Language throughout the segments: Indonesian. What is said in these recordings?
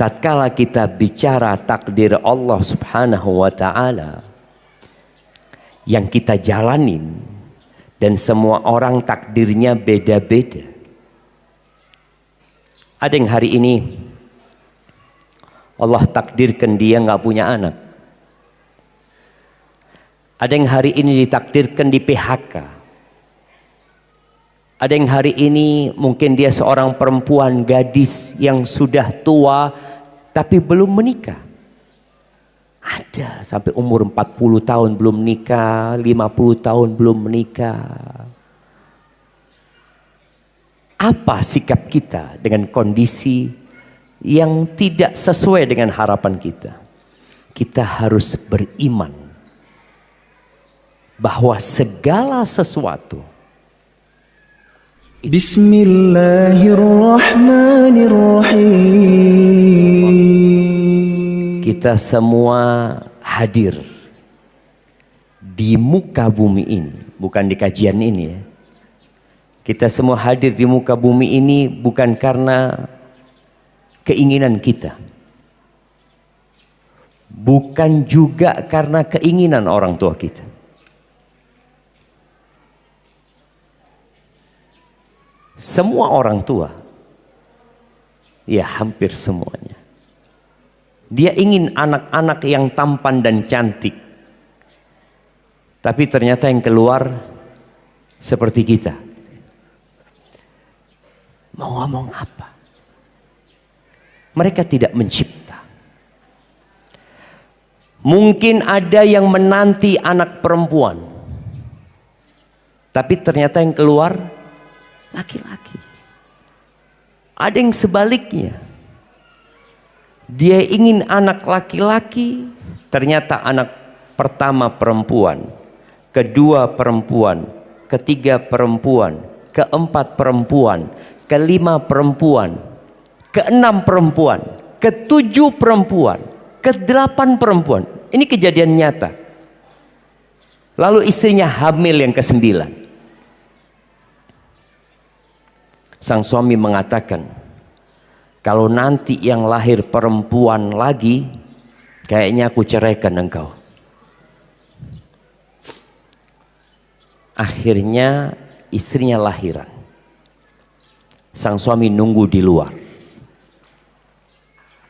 tatkala kita bicara takdir Allah Subhanahu wa ta'ala yang kita jalanin, dan semua orang takdirnya beda-beda. Ada yang hari ini Allah takdirkan dia nggak punya anak. Ada yang hari ini ditakdirkan di PHK. Ada yang hari ini mungkin dia seorang perempuan gadis yang sudah tua tapi belum menikah. Ada sampai umur 40 tahun belum menikah, 50 tahun belum menikah. Apa sikap kita dengan kondisi yang tidak sesuai dengan harapan kita? Kita harus beriman bahwa segala sesuatu, Bismillahirrahmanirrahim, kita semua hadir di muka bumi ini, bukan di kajian ini ya. Kita semua hadir di muka bumi ini bukan karena keinginan kita, bukan juga karena keinginan orang tua kita. Semua orang tua, ya hampir semuanya, dia ingin anak-anak yang tampan dan cantik, tapi ternyata yang keluar seperti kita. Mau ngomong apa? Mereka tidak mencipta. Mungkin ada yang menanti anak perempuan, tapi ternyata yang keluar laki-laki. Ada yang sebaliknya, dia ingin anak laki-laki, ternyata anak pertama perempuan, kedua perempuan, ketiga perempuan, keempat perempuan, kelima perempuan, keenam perempuan, ketujuh perempuan, kedelapan perempuan. Ini kejadian nyata. Lalu istrinya hamil yang ke-9. Sang suami mengatakan, kalau nanti yang lahir perempuan lagi, kayaknya aku ceraikan engkau. Akhirnya istrinya lahiran. Sang suami nunggu di luar.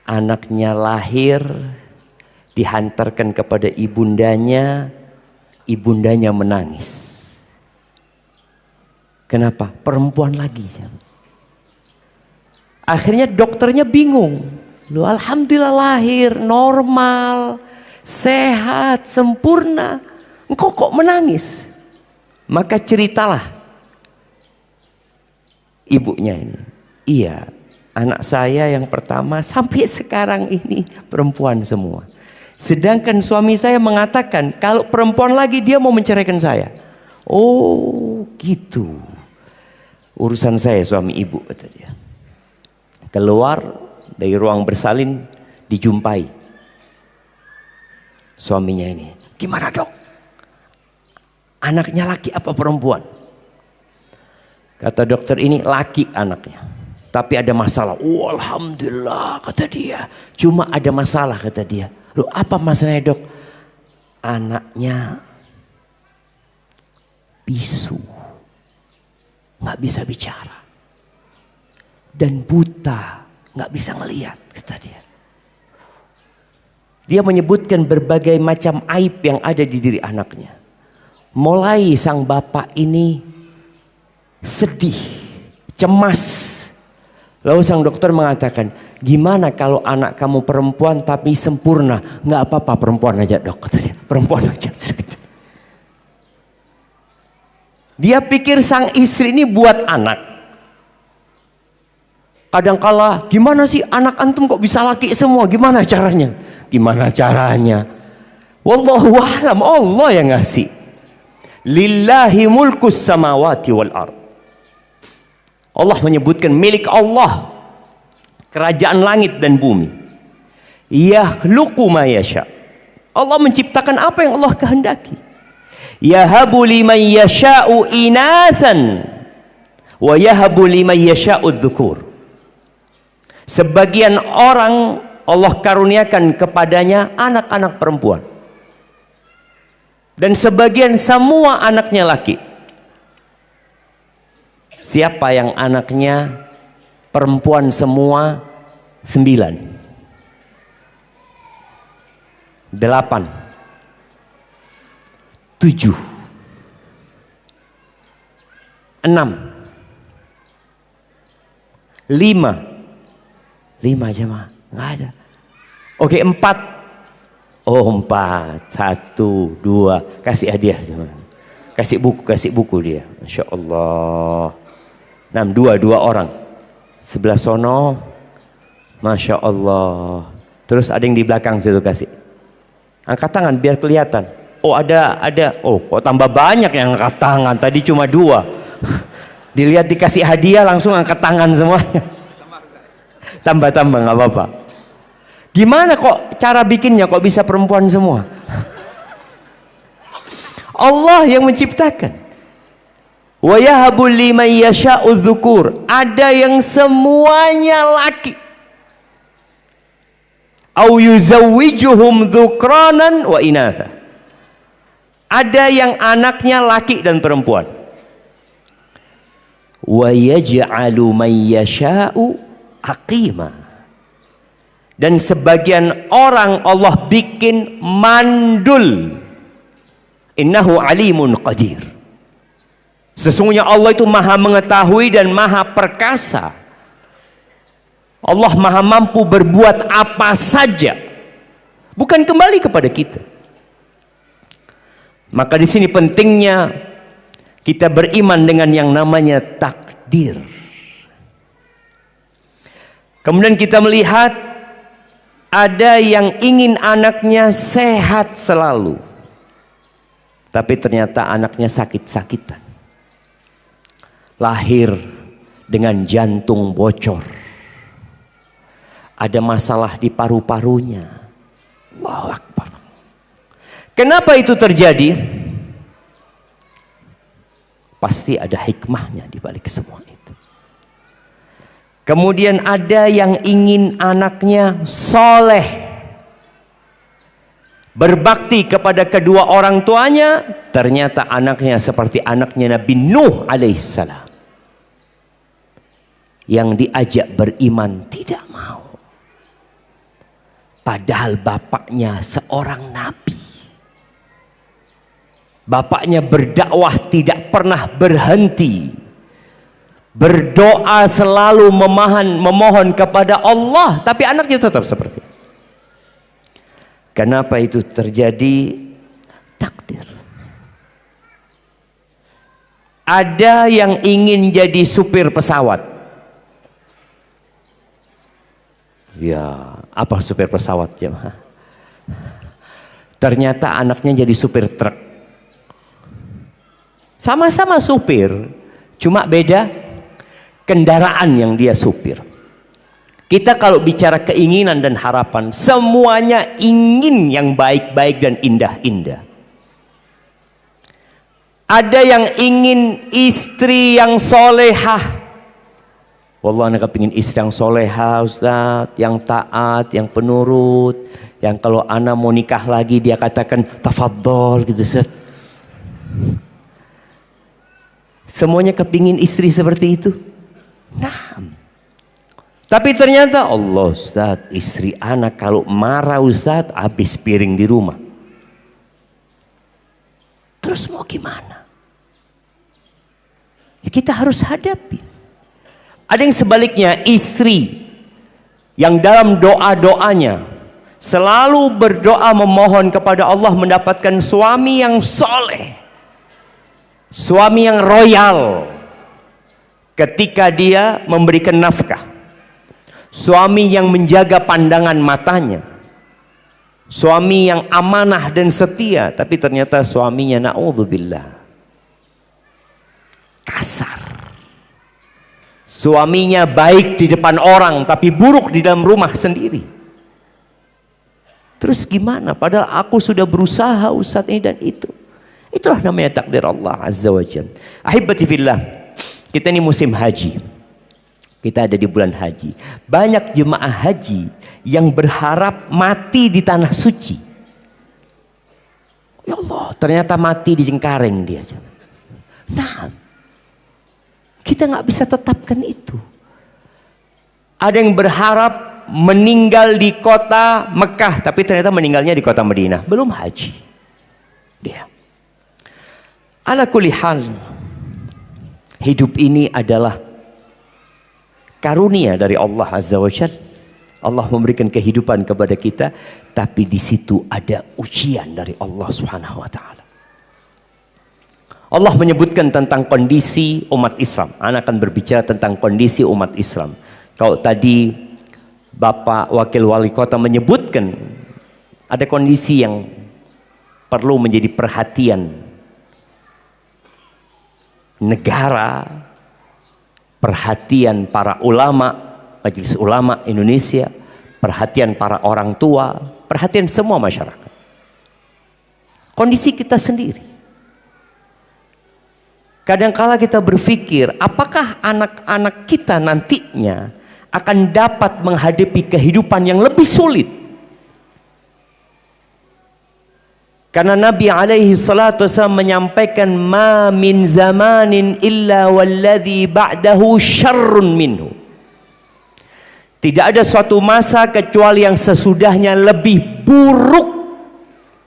Anaknya lahir, dihantarkan kepada ibundanya, ibundanya menangis. Kenapa? Perempuan lagi. Akhirnya dokternya bingung. Loh, alhamdulillah lahir, normal, sehat, sempurna. Engkau kok menangis? Maka ceritalah ibunya ini. Iya, anak saya yang pertama sampai sekarang ini perempuan semua. Sedangkan suami saya mengatakan kalau perempuan lagi dia mau menceraikan saya. Oh gitu. Urusan saya suami ibu, kata dia. Keluar dari ruang bersalin, dijumpai suaminya ini. Gimana dok? Anaknya laki apa perempuan? Kata dokter ini laki anaknya. Tapi ada masalah. Oh, alhamdulillah kata dia. Cuma ada masalah kata dia. Loh apa masalahnya dok? Anaknya bisu. Nggak bisa bicara. Dan buta, nggak bisa ngelihat, kata dia. Dia menyebutkan berbagai macam aib yang ada di diri anaknya. Mulai sang bapak ini sedih, cemas. Lalu sang dokter mengatakan, gimana kalau anak kamu perempuan tapi sempurna? Nggak apa-apa, perempuan aja dok, kata dia. Perempuan aja. Dia pikir sang istri ini buat anak. Kadangkala, gimana sih anak antum kok bisa laki semua? Gimana caranya? Gimana caranya? Wallahu a'lam, Allah yang ngasih. Lillahi mulkus samawati wal ard. Allah menyebutkan milik Allah kerajaan langit dan bumi. Yakhluqu ma yasha. Allah menciptakan apa yang Allah kehendaki. Yahabu liman yasha'u inathan wa yahabu liman yasha'u dzukur. Sebagian orang Allah karuniakan kepadanya anak-anak perempuan. Dan sebagian semua anaknya laki. Siapa yang anaknya perempuan semua? 9, 8, 7, 6, 5 aja mah nggak ada. Oke, 4. Oh, 4, 1, 2, kasih hadiah sama. Kasih buku dia. Masya Allah. 6, 2 orang. Sebelah sono, Masya Allah. Terus ada yang di belakang situ kasih. Angkat tangan biar kelihatan. Oh ada. Oh kok tambah banyak yang angkat tangan. Tadi cuma 2. Dilihat dikasih hadiah langsung angkat tangan semuanya. Tambah nggak apa-apa. Gimana kok cara bikinnya kok bisa perempuan semua? Allah yang menciptakan. Wa yahabu liman yasha'u dzukur. Ada yang semuanya laki. Au yuzawwijuhum dzukranan wa inatha. Ada yang anaknya laki dan perempuan. Wa yaj'alu man yasha'u aqima. Dan sebagian orang Allah bikin mandul. Innahu alimun qadir. Sesungguhnya Allah itu maha mengetahui dan maha perkasa. Allah maha mampu berbuat apa saja. Bukan kembali kepada kita. Maka di sini pentingnya kita beriman dengan yang namanya takdir. Kemudian kita melihat ada yang ingin anaknya sehat selalu, tapi ternyata anaknya sakit-sakitan. Lahir dengan jantung bocor. Ada masalah di paru-parunya. Allahu Akbar. Kenapa itu terjadi? Pasti ada hikmahnya di balik semua itu. Kemudian ada yang ingin anaknya soleh, berbakti kepada kedua orang tuanya. Ternyata anaknya seperti anaknya Nabi Nuh alaihissalam, yang diajak beriman tidak mau. Padahal bapaknya seorang nabi. Bapaknya berdakwah tidak pernah berhenti. Berdoa selalu memohon kepada Allah, tapi anaknya tetap seperti itu. Kenapa itu terjadi? Takdir. Ada yang ingin jadi supir pesawat. Ya, apa supir pesawat ya? Ternyata anaknya jadi supir truk. Sama-sama supir, cuma beda kendaraan yang dia supir. Kita kalau bicara keinginan dan harapan, semuanya ingin yang baik-baik dan indah-indah. Ada yang ingin istri yang solehah. Wallah, anak kepingin istri yang solehah, Ustaz, yang taat, yang penurut, yang kalau anak mau nikah lagi dia katakan tafadhol gitu, Ustaz. Semuanya kepingin istri seperti itu. Nah, tapi ternyata Allah, Ustaz, istri anak kalau marah, Ustaz, habis piring di rumah. Terus mau gimana? Ya, kita harus hadapi. Ada yang sebaliknya, istri yang dalam doa-doanya selalu berdoa memohon kepada Allah mendapatkan suami yang soleh, suami yang royal ketika dia memberikan nafkah, suami yang menjaga pandangan matanya, suami yang amanah dan setia. Tapi ternyata suaminya na'udzubillah kasar, suaminya baik di depan orang tapi buruk di dalam rumah sendiri. Terus gimana? Padahal aku sudah berusaha, Ustaz, ini dan itu. Itulah namanya takdir Allah Azza wa Jalla. Ahibati fillah, kita ini musim haji. Kita ada di bulan haji. Banyak jemaah haji yang berharap mati di tanah suci. Ya Allah, ternyata mati di Cengkareng dia. Nah, kita nggak bisa tetapkan itu. Ada yang berharap meninggal di kota Mekah, tapi ternyata meninggalnya di kota Madinah. Belum haji. Dia. Ala kulli hal, hidup ini adalah karunia dari Allah Azza wa Jalla. Allah memberikan kehidupan kepada kita, tapi di situ ada ujian dari Allah Subhanahu wa taala. Allah menyebutkan tentang kondisi umat Islam. Anak akan berbicara tentang kondisi umat Islam. Kalau tadi Bapak Wakil Wali Kota menyebutkan ada kondisi yang perlu menjadi perhatian negara, perhatian para ulama, Majelis Ulama Indonesia, perhatian para orang tua, perhatian semua masyarakat. Kondisi kita sendiri. Kadangkala kita berpikir, apakah anak-anak kita nantinya akan dapat menghadapi kehidupan yang lebih sulit? Karena Nabi alaihi salatu wasallam menyampaikan, ma min zamanin illa walladhi ba'dahu syarrun minhu. Tidak ada suatu masa kecuali yang sesudahnya lebih buruk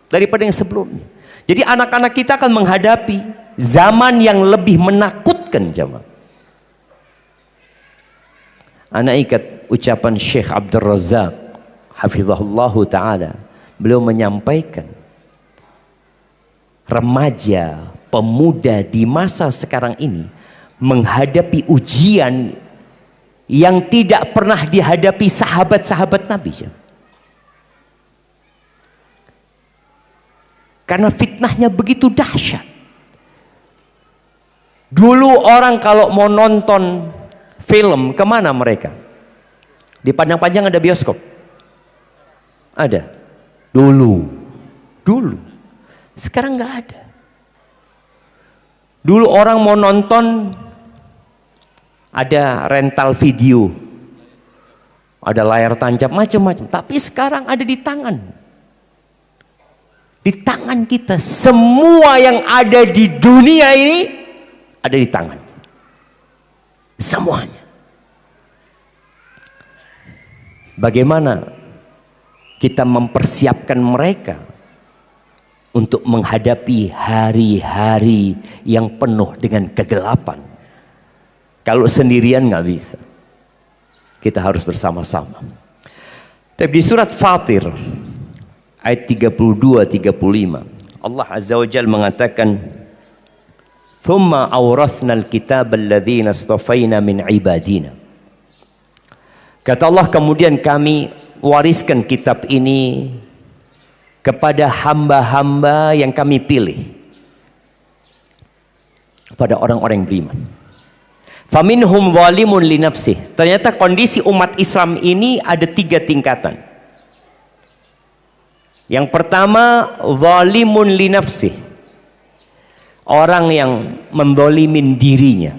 daripada yang sebelumnya. Jadi anak-anak kita akan menghadapi zaman yang lebih menakutkan jemaah. Anak ingat ucapan Syekh Abdul Razak hafizahullahu ta'ala. Beliau menyampaikan, remaja, pemuda di masa sekarang ini menghadapi ujian yang tidak pernah dihadapi sahabat-sahabat Nabi. Karena fitnahnya begitu dahsyat. Dulu orang kalau mau nonton film, kemana mereka? Di Padang Panjang ada bioskop? Ada. Dulu. Sekarang nggak ada. Dulu orang mau nonton, ada rental video, ada layar tancap, macam-macam. Tapi sekarang ada di tangan. Di tangan kita. Semua yang ada di dunia ini ada di tangan. Semuanya. Bagaimana kita mempersiapkan mereka untuk menghadapi hari-hari yang penuh dengan kegelapan? Kalau sendirian nggak bisa. Kita harus bersama-sama. Tapi di surat Fatir ayat 32-35 Allah Azza wa Jalla mengatakan, "Tsumma awrathnal kitaba alladzina istafaina min ibadina." Kata Allah, kemudian kami wariskan kitab ini kepada hamba-hamba yang kami pilih, kepada orang-orang yang beriman. Faminhum zalimun li nafsih. Ternyata kondisi umat Islam ini ada 3 tingkatan. Yang pertama, zalimun li nafsih. Orang yang menzalimin dirinya.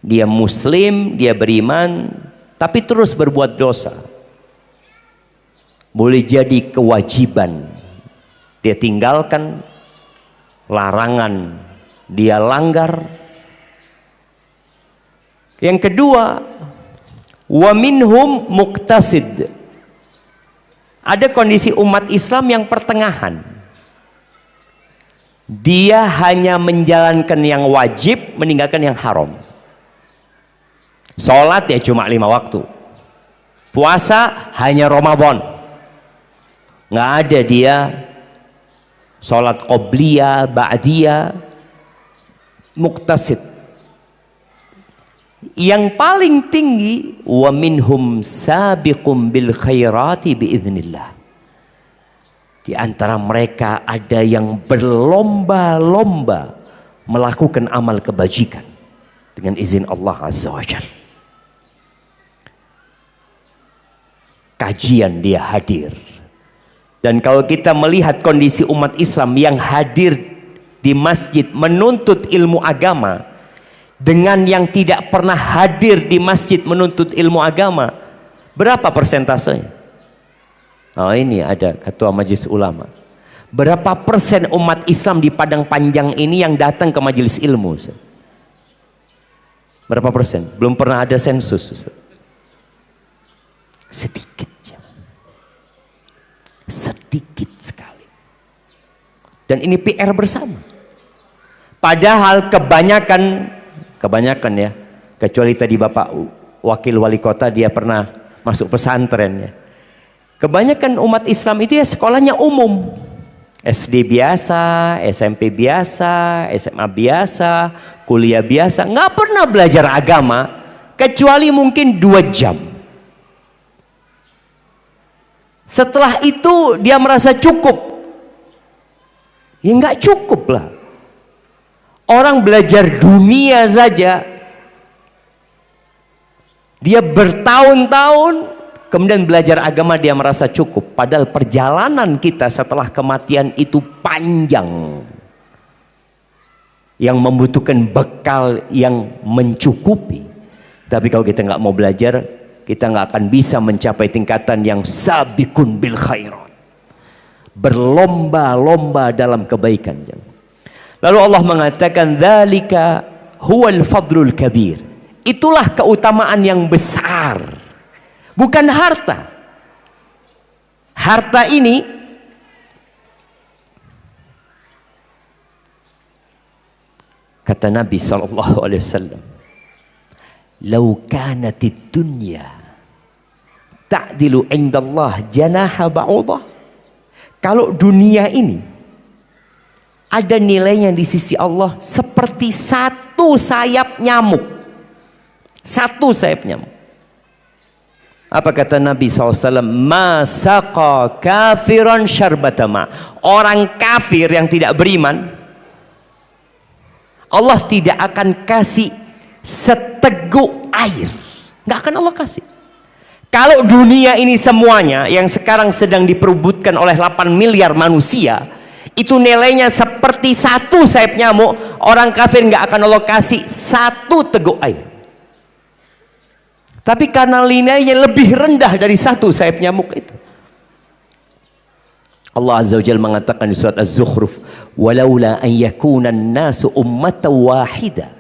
Dia muslim, dia beriman, tapi terus berbuat dosa. Boleh jadi kewajiban dia tinggalkan, larangan dia langgar. Yang kedua, wa minhum muqtasid. Ada kondisi umat Islam yang pertengahan. Dia hanya menjalankan yang wajib, meninggalkan yang haram. Sholat ya cuma 5 waktu. Puasa hanya Ramadan. Nggak ada dia sholat qobliyah, ba'diyah, muqtasid. Yang paling tinggi, wa minhum sabiqum bil khairati biiznillah. Di antara mereka ada yang berlomba-lomba melakukan amal kebajikan dengan izin Allah Azza wa Jalla. Kajian dia hadir. Dan kalau kita melihat kondisi umat Islam yang hadir di masjid menuntut ilmu agama, dengan yang tidak pernah hadir di masjid menuntut ilmu agama, berapa persentasenya? Oh, ini ada ketua majelis ulama. Berapa persen umat Islam di Padang Panjang ini yang datang ke majelis ilmu, Ustaz? Berapa persen? Belum pernah ada sensus, Ustaz. Sedikit, sedikit sekali. Dan ini PR bersama. Padahal kebanyakan ya, kecuali tadi Bapak Wakil Wali Kota, dia pernah masuk pesantren ya. Kebanyakan umat Islam itu ya sekolahnya umum, SD biasa, SMP biasa, SMA biasa, kuliah biasa, nggak pernah belajar agama kecuali mungkin 2 jam. Setelah itu dia merasa cukup. Ya nggak cukup lah. Orang belajar dunia saja, dia bertahun-tahun, kemudian belajar agama dia merasa cukup. Padahal perjalanan kita setelah kematian itu panjang, yang membutuhkan bekal yang mencukupi. Tapi kalau kita nggak mau belajar, kita nggak akan bisa mencapai tingkatan yang sabiqun bil khairat, berlomba-lomba dalam kebaikan. Lalu Allah mengatakan, dzalika huwal fadlul kabir. Itulah keutamaan yang besar, bukan harta. Harta ini kata Nabi sallallahu alaihi wasallam, "Lau kanatid dunya ta'dilu indallah janaha ba'udah." Kalau dunia ini ada nilainya di sisi Allah seperti 1 sayap nyamuk. 1 sayap nyamuk. Apa kata Nabi SAW? Ma saqa kafiran syarbatama. Orang kafir yang tidak beriman, Allah tidak akan kasih seteguk air. Nggak akan Allah kasih. Kalau dunia ini semuanya yang sekarang sedang diperebutkan oleh 8 miliar manusia, itu nilainya seperti 1 sayap nyamuk, orang kafir nggak akan Allah kasih 1 teguk air. Tapi karena nilainya lebih rendah dari 1 sayap nyamuk itu, Allah Azza wa Jalla mengatakan di surat Az-Zukhruf, walaula an yakuna an-nasu ummatan wahida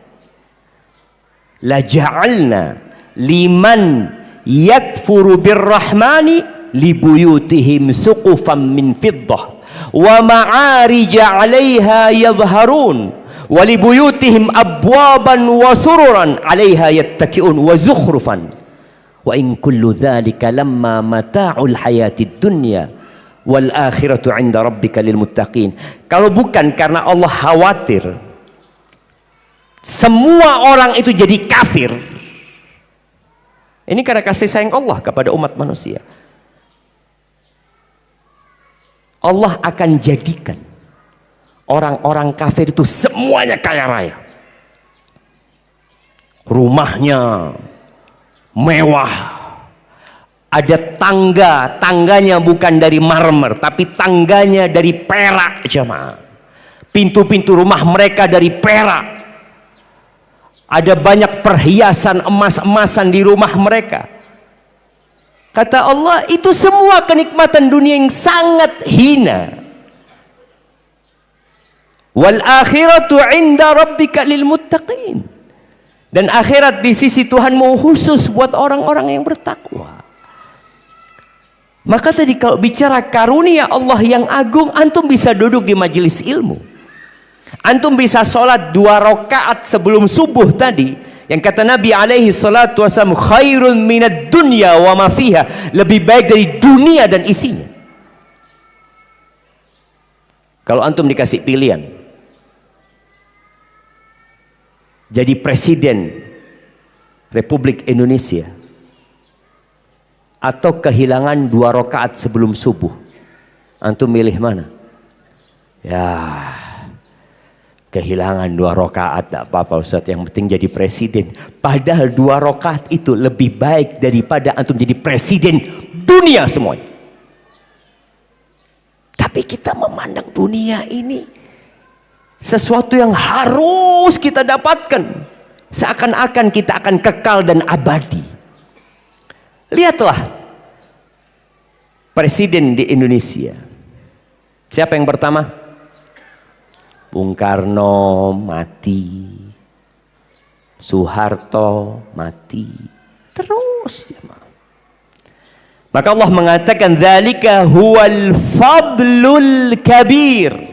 la ja'alna liman yakfuru birrahmani libuyutihim suqufan min fiddah wa ma'arija 'alaiha yadhharun wa libuyutihim abwaban wa sururan 'alaiha yattaki'un wa zukhrufan wa in kullu dzalika lamma mata'ul hayatid dunya wal akhiratu 'inda rabbika lil muttaqin. Kalau bukan karena Allah khawatir semua orang itu jadi kafir, ini karena kasih sayang Allah kepada umat manusia, Allah akan jadikan orang-orang kafir itu semuanya kaya raya, rumahnya mewah, ada tangganya bukan dari marmer tapi tangganya dari perak, jemaah. Pintu-pintu rumah mereka dari perak, ada banyak perhiasan emas-emasan di rumah mereka. Kata Allah, itu semua kenikmatan dunia yang sangat hina. Wal akhiratu 'inda rabbika lil muttaqin. Dan akhirat di sisi Tuhanmu khusus buat orang-orang yang bertakwa. Maka tadi kalau bicara karunia Allah yang agung, antum bisa duduk di majelis ilmu. Antum bisa sholat 2 rakaat sebelum subuh tadi, yang kata Nabi alaihi salatu wasallam, khairun minad dunya wa ma fiha, lebih baik dari dunia dan isinya. Kalau antum dikasih pilihan jadi presiden Republik Indonesia atau kehilangan 2 rakaat sebelum subuh, antum milih mana? Ya, kehilangan 2 rakaat tak apa-apa Ustaz, yang penting jadi presiden. Padahal 2 rakaat itu lebih baik daripada antum jadi presiden dunia semuanya. Tapi kita memandang dunia ini sesuatu yang harus kita dapatkan. Seakan-akan kita akan kekal dan abadi. Lihatlah presiden di Indonesia. Siapa yang pertama? Bung Karno mati, Soeharto mati, terus jemaah. Maka Allah mengatakan dzalika huwal fadlul kabir.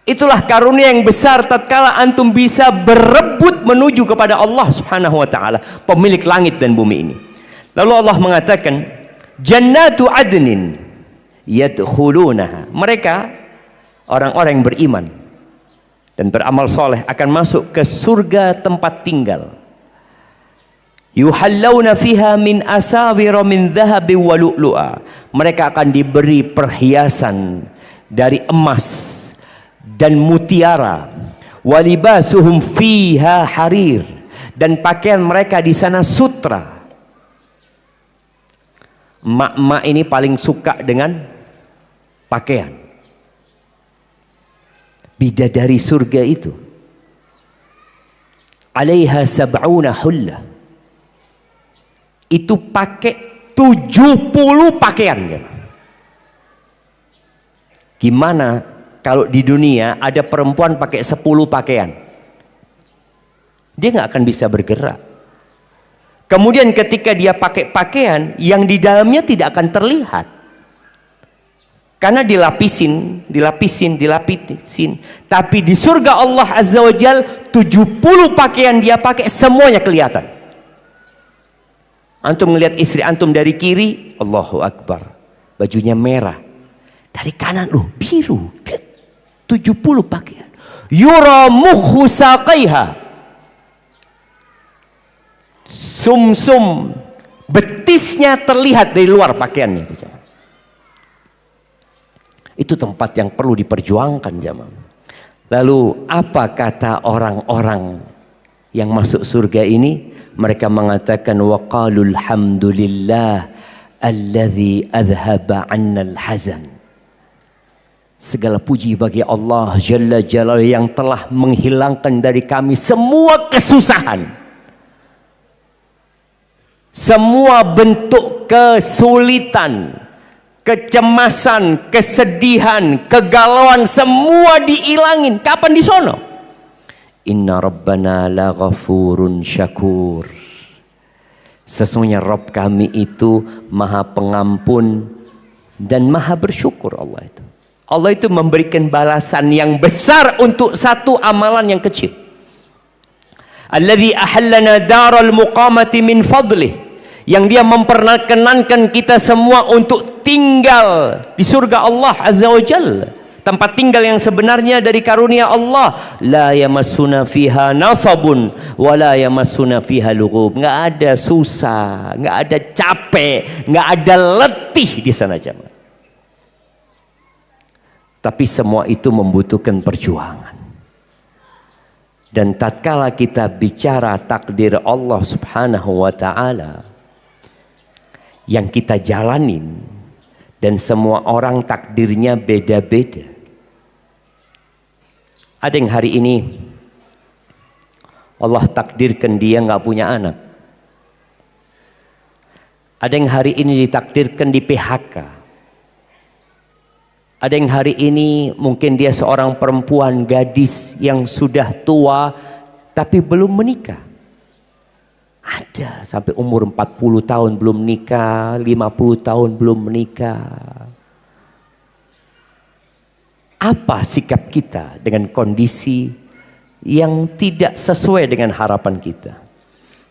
Itulah karunia yang besar tatkala antum bisa berebut menuju kepada Allah Subhanahu wa taala, pemilik langit dan bumi ini. Lalu Allah mengatakan jannatu adnin yadkhulunaha. Mereka orang-orang yang beriman dan beramal soleh akan masuk ke surga tempat tinggal. Yuhallawna fiha min asawira min dhahabi wa lu'lu'a. Mereka akan diberi perhiasan dari emas dan mutiara. Walibasuhum fiha harir. Dan pakaian mereka di sana sutra. Emak-emak ini paling suka dengan pakaian. Bidadari surga itu. Alaiha sab'una hullah. Itu pakai 70 pakaian. Gimana kalau di dunia ada perempuan pakai 10 pakaian? Dia nggak akan bisa bergerak. Kemudian ketika dia pakai pakaian yang di dalamnya tidak akan terlihat. Karena dilapisin. Tapi di surga Allah Azza wa Jal 70 pakaian dia pakai semuanya kelihatan. Antum melihat istri antum dari kiri, Allahu Akbar, bajunya merah. Dari kanan loh biru. 70 pakaian. Yura mukhu saqaiha. Sum-sum betisnya terlihat dari luar pakaiannya itu. Itu tempat yang perlu diperjuangkan jamaah. Lalu apa kata orang-orang yang masuk surga ini? Mereka mengatakan waqalul hamdulillah alladzi adhaba 'annal hazan. Segala puji bagi Allah Jalla Jalaluhu yang telah menghilangkan dari kami semua kesusahan. Semua bentuk kesulitan, kecemasan, kesedihan, kegalauan semua dihilangin. Kapan di sono? Inna rabbana la ghafurun syakur. Sesungguhnya Rabb kami itu maha pengampun dan maha bersyukur. Allah itu memberikan balasan yang besar untuk satu amalan yang kecil. Alladzi ahallana daral muqamati min fadlih. Yang dia memperkenankan kita semua untuk tinggal di surga Allah Azza wa Jalla. Tempat tinggal yang sebenarnya dari karunia Allah. La yamassuna fiha nasabun wa la yamassuna fiha lughub. Enggak ada susah, enggak ada capek, enggak ada letih di sana jemaah. Tapi semua itu membutuhkan perjuangan. Dan tatkala kita bicara takdir Allah Subhanahu wa taala yang kita jalanin, dan semua orang takdirnya beda-beda. Ada yang hari ini Allah takdirkan dia nggak punya anak. Ada yang hari ini ditakdirkan di PHK. Ada yang hari ini mungkin dia seorang perempuan gadis yang sudah tua tapi belum menikah. Ada sampai umur 40 tahun belum nikah, 50 tahun belum menikah. Apa sikap kita dengan kondisi yang tidak sesuai dengan harapan kita?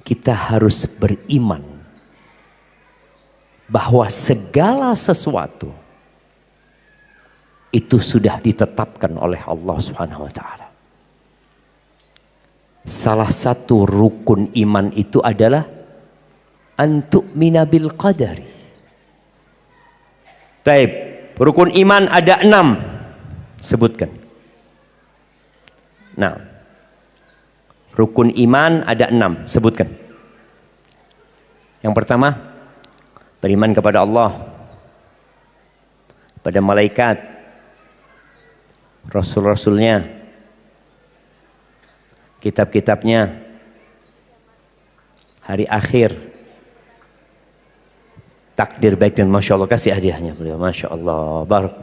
Kita harus beriman bahwa segala sesuatu itu sudah ditetapkan oleh Allah Subhanahu wa taala. Salah satu rukun iman itu adalah antu'mina bil qadari. Baik, rukun iman ada 6. Sebutkan. Nah, rukun iman ada 6. Sebutkan. Yang pertama, beriman kepada Allah, pada malaikat, rasul-rasulnya, kitab-kitabnya, hari akhir. Takdir baik dan Masya Allah, kasih hadiahnya beliau. Masya Allah, barak.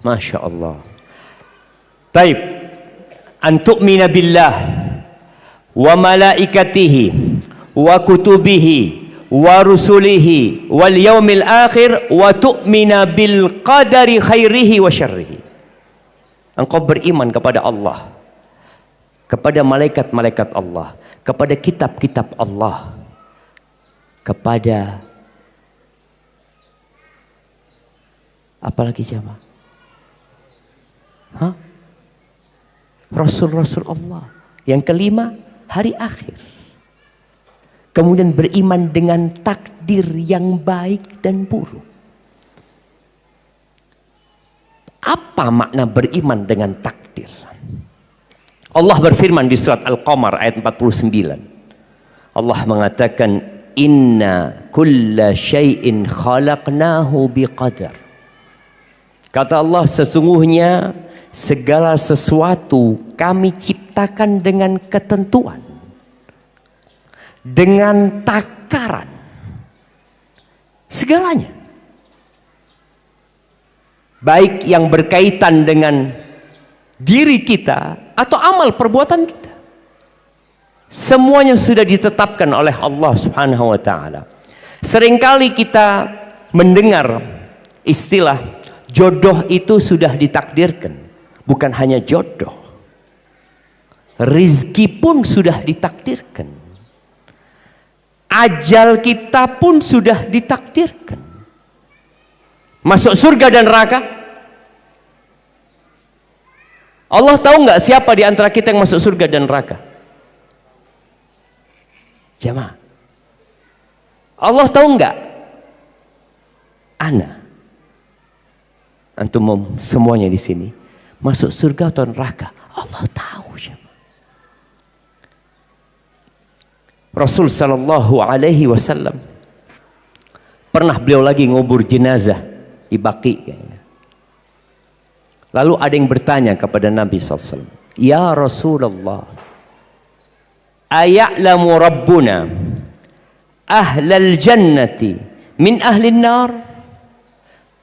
Masya Allah. Taib. Antu'mina billah wa malaikatihi wa kutubihi wa rusulihi wal yaumil akhir wa tu'mina bil qadari khairihi wa syarrihi. Engkau beriman kepada Allah, kepada malaikat-malaikat Allah, kepada kitab-kitab Allah, kepada apalagi jemaah? Rasul-rasul Allah. Yang kelima, hari akhir. Kemudian beriman dengan takdir yang baik dan buruk. Apa makna beriman dengan takdir? Allah berfirman di surat Al-Qamar ayat 49. Allah mengatakan, inna kulla syai'in khalaqnahu biqadar. Kata Allah, sesungguhnya segala sesuatu kami ciptakan dengan ketentuan, dengan takaran, segalanya. Baik yang berkaitan dengan diri kita atau amal perbuatan kita. Semuanya sudah ditetapkan oleh Allah Subhanahu wa taala. Seringkali kita mendengar istilah jodoh itu sudah ditakdirkan. Bukan hanya jodoh, rizki pun sudah ditakdirkan, ajal kita pun sudah ditakdirkan. Masuk surga dan neraka, Allah tahu nggak siapa di antara kita yang masuk surga dan neraka? Jamaah, Allah tahu nggak? Ana, antum semuanya di sini masuk surga atau neraka? Allah tahu. Rasul sallallahu alaihi wasallam pernah beliau lagi ngubur jenazah di Baqi. Lalu ada yang bertanya kepada Nabi sallallahu alaihi wasallam, ya Rasulullah, aya'lamu rabbuna ahlal jannati min ahlin nar?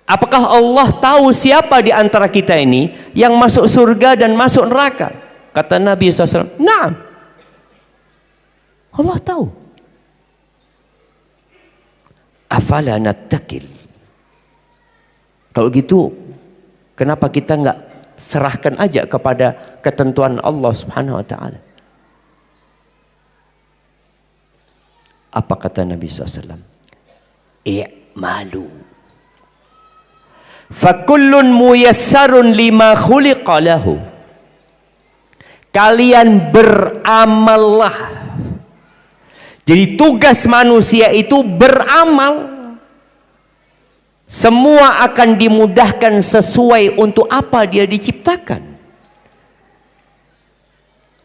Apakah Allah tahu siapa di antara kita ini yang masuk surga dan masuk neraka? Kata Nabi SAW, na'am. Allah tahu. Afala nattakil. Kalau gitu, kenapa kita nggak serahkan aja kepada ketentuan Allah Subhanahu wa taala? Apa kata Nabi SAW? I'malu fakullun muyassarun lima khuliqa lahu. Kalian beramallah. Jadi tugas manusia itu beramal. Semua akan dimudahkan sesuai untuk apa dia diciptakan.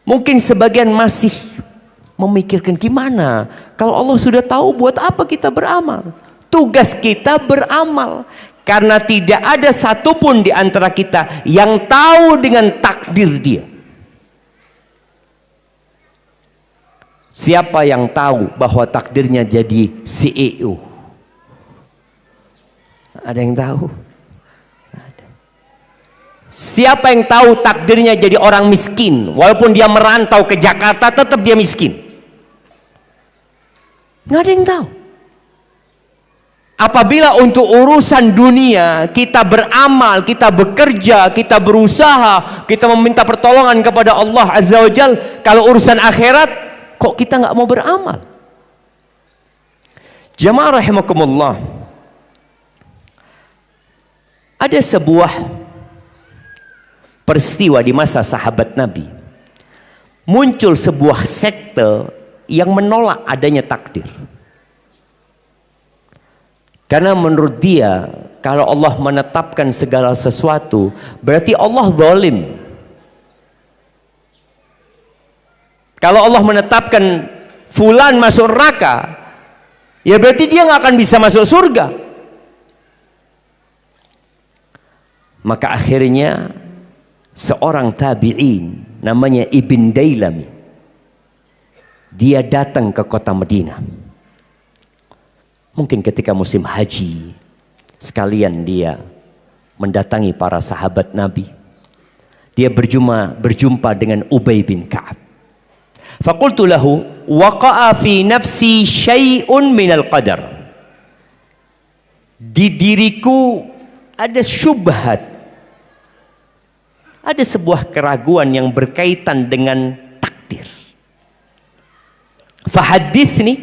Mungkin sebagian masih memikirkan gimana kalau Allah sudah tahu, buat apa kita beramal? Tugas kita beramal. Karena tidak ada satupun di antara kita yang tahu dengan takdir dia. Siapa yang tahu bahwa takdirnya jadi CEO? Ada yang tahu? Ada. Siapa yang tahu takdirnya jadi orang miskin? Walaupun dia merantau ke Jakarta, tetap dia miskin. Nggak ada yang tahu. Apabila untuk urusan dunia kita beramal, kita bekerja, kita berusaha, kita meminta pertolongan kepada Allah Azza wa Jal, kalau urusan akhirat kok kita nggak mau beramal? Jamaah rahimakumullah, ada sebuah peristiwa di masa sahabat Nabi. Muncul sebuah sekte yang menolak adanya takdir. Karena menurut dia, kalau Allah menetapkan segala sesuatu, berarti Allah zalim. Kalau Allah menetapkan fulan masuk neraka, ya berarti dia nggak akan bisa masuk surga. Maka akhirnya seorang tabi'in namanya Ibn Dailami, Dia datang ke kota Madinah. Mungkin ketika musim haji, sekalian dia mendatangi para sahabat Nabi. Dia berjumpa dengan Ubay bin Ka'ab. Faqultu lahu waqa'a fi nafsi syai'un minal qadar. Di diriku ada syubhat, ada sebuah keraguan yang berkaitan dengan takdir. Fahadithni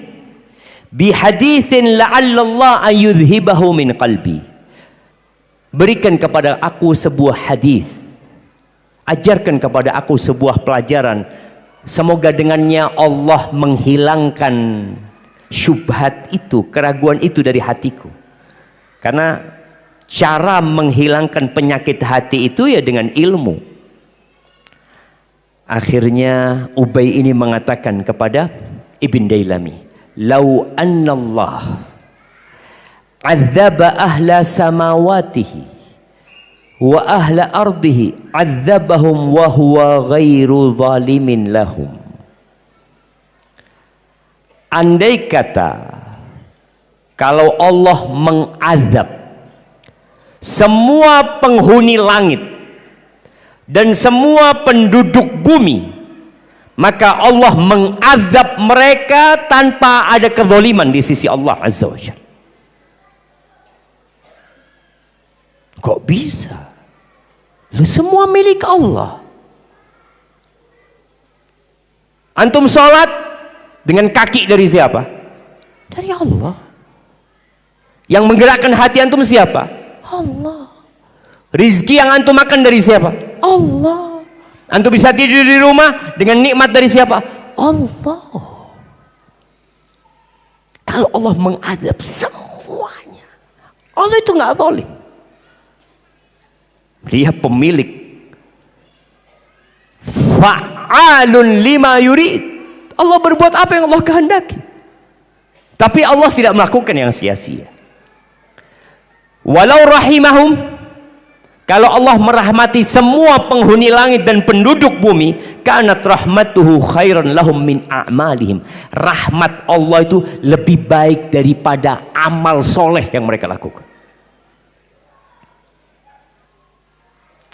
bihadithin la'alla Allah an yudhibahu min qalbi. Berikan kepada aku sebuah hadis, ajarkan kepada aku sebuah pelajaran, semoga dengannya Allah menghilangkan syubhat itu, keraguan itu dari hatiku. Karena cara menghilangkan penyakit hati itu ya dengan ilmu. Akhirnya Ubay ini mengatakan kepada Ibn Dailami, "Lau anna Allah adzaba ahla samawatihi wa ahla ardihi adzabahum wa huwa ghairu zalimin lahum." Andai kata kalau Allah mengazab semua penghuni langit dan semua penduduk bumi, maka Allah mengazab mereka tanpa ada kezaliman di sisi Allah Azza wa Jalla. Kok bisa? Lu semua milik Allah. Antum sholat dengan kaki dari siapa? Dari Allah. Yang menggerakkan hati antum siapa? Allah. Rizki yang antum makan dari siapa? Allah. Antum bisa tidur di rumah dengan nikmat dari siapa? Allah. Kalau Allah mengadab semuanya, Allah itu nggak zalim. Dia pemilik, fa'alun lima yurid. Allah berbuat apa yang Allah kehendaki. Tapi Allah tidak melakukan yang sia-sia. Walau rahimahum, kalau Allah merahmati semua penghuni langit dan penduduk bumi, kanat rahmatuhu khairan lahum min a'malihim. Rahmat Allah itu lebih baik daripada amal soleh yang mereka lakukan.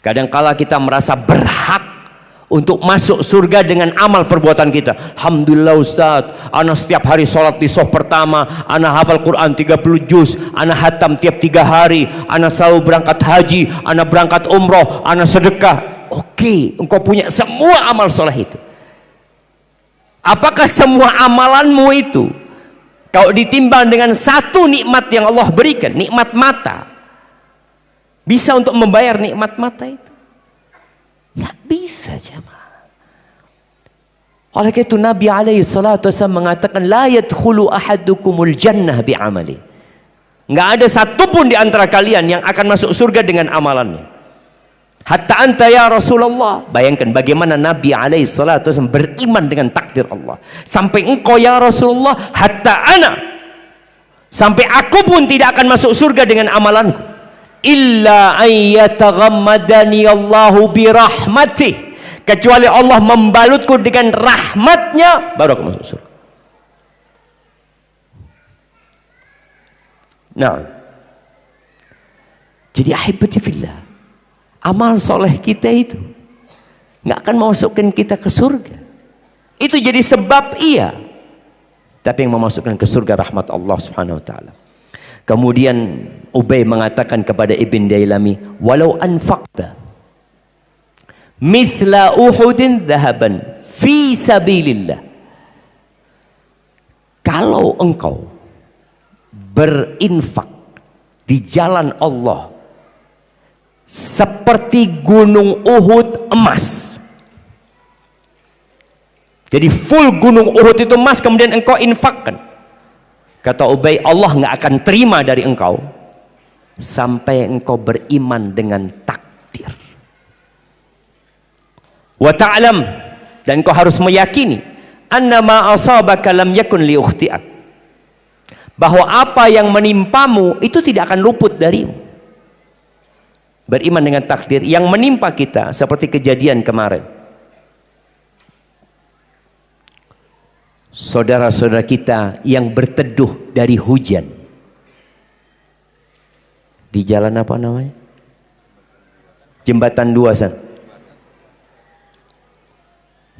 Kadangkala kita merasa berhak untuk masuk surga dengan amal perbuatan kita. Alhamdulillah Ustaz, ana setiap hari sholat di sof pertama, ana hafal Quran 30 juz, ana hatam tiap 3 hari, ana selalu berangkat haji, ana berangkat umroh, ana sedekah. Oke, engkau punya semua amal soleh itu. Apakah semua amalanmu itu kalau ditimbang dengan satu nikmat yang Allah berikan, nikmat mata, bisa untuk membayar nikmat mata itu? Nggak bisa, jemaah. Oleh itu Nabi alaihi salatu wasallam mengatakan, la yadkhulu ahadukumul jannah bi'amali. Nggak ada satupun di antara kalian yang akan masuk surga dengan amalannya. Hatta anta ya Rasulullah. Bayangkan bagaimana Nabi alaihi salatu wasallam beriman dengan takdir Allah. Sampai engkau ya Rasulullah, hatta ana, sampai aku pun tidak akan masuk surga dengan amalanku. Illa ayyataghammadani Allahu birahmatih, kecuali Allah membalutku dengan rahmatnya, baru aku masuk surga. Nah, jadi ahibati fillah, amal soleh kita itu nggak akan memasukkan kita ke surga. Itu jadi sebab iya, tapi yang memasukkan ke surga rahmat Allah Subhanahu wa taala. Kemudian Ubay mengatakan kepada Ibn Dailami, walau anfaqta mithla Uhudin dhahaban fi sabilillah, kalau engkau berinfak di jalan Allah seperti gunung Uhud emas, jadi full gunung Uhud itu emas, kemudian engkau infakkan, kata Ubay, Allah nggak akan terima dari engkau sampai engkau beriman dengan takdir. Wa ta'lam, dan engkau harus meyakini, annama asabaka lam yakun li ukhti'ak, bahwa apa yang menimpamu itu tidak akan luput darimu. Beriman dengan takdir yang menimpa kita, seperti kejadian kemarin. saudara-saudara kita yang berteduh dari hujan di jalan apa namanya? Jembatan 2 sana.